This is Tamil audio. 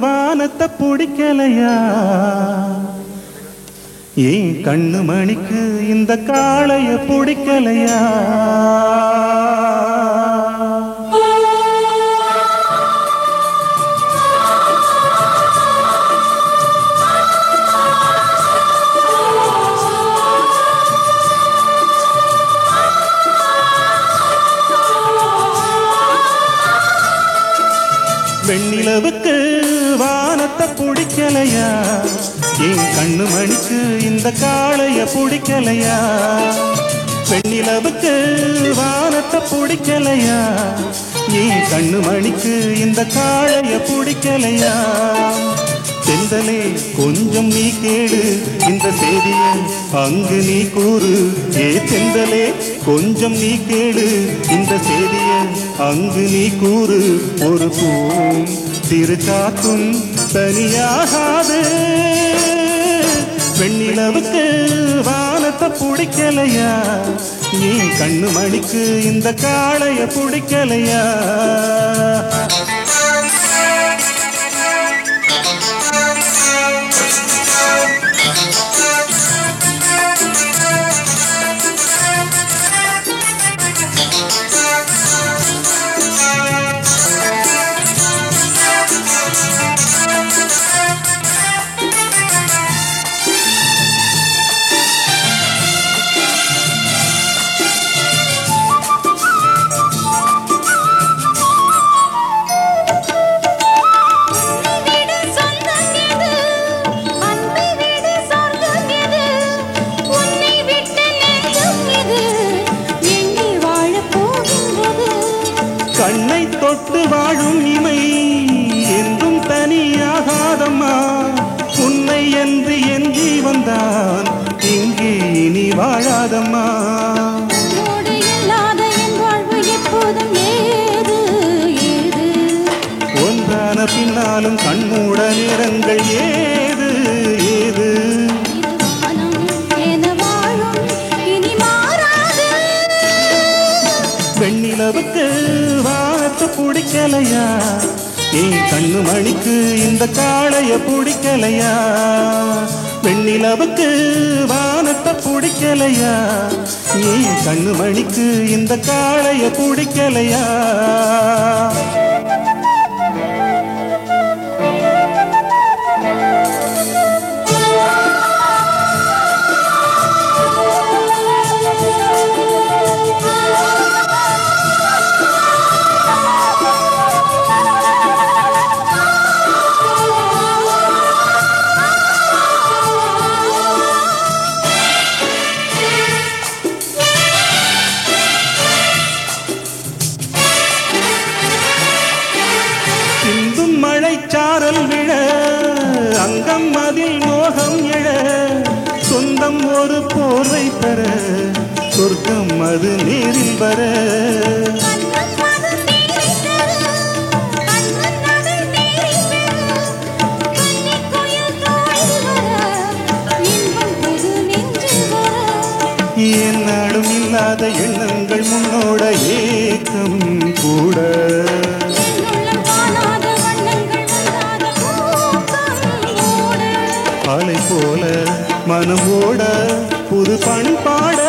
வானத்தை பிடிக்கலையா ஏன் கண்ணு மணிக்கு இந்த காளைய பிடிக்கலையா வெண்ணிலவுக்கு வானத்தை பிடிக்கலையா ஏன் கண்ணு மணிக்கு இந்த காளைய பிடிக்கலையா வெண்ணிலவுக்கு வானத்தை பிடிக்கலையா ஏன் கண்ணு மணிக்கு இந்த காளைய பிடிக்கலையா செந்தலே கொஞ்சம் நீ கேளு இந்த செய்திய அங்கு நீ கூறு ஏ செந்தலே கொஞ்சம் நீ கேளு இந்த செய்திய அங்கு நீ கூறு ஒரு பூம் திருக்காக்கும் தனியாகாது வெண்ணிலவுக்கு வானத்தை பிடிக்கலையா ஏன் கண்ணு மணிக்கு இந்த காளைய பிடிக்கலையா கண்ணை தொட்டு வாழும் இமை என்றும் தனியாகாதம்மா உன்னை என்று எஞ்சி வந்தான் இங்கே இனி வாழாதம்மா ஒன்றான பின்னாலும் கண்மூட நேரங்கள் ஏது ஏது வெண்ணிலவுக்கு வானத்தை பிடிக்கலையா ஏன் கண்ணு மணிக்கு இந்த காளைய பிடிக்கலையா வெண்ணிலவுக்கு வானத்தை பிடிக்கலையா ஏன் கண்ணு மணிக்கு இந்த காளைய பிடிக்கலையா மழைச்சாரல் விழ அங்கம் அதில் மோகம் எழ சொந்தம் ஒரு போர்வை பெற சொர்க்கம் அது நேரில் வர என்னாலும் இல்லாத எண்ணங்கள் முன்னோட ஏக்கம் கூட அலை போல மனம் ஓட புது பண்பாட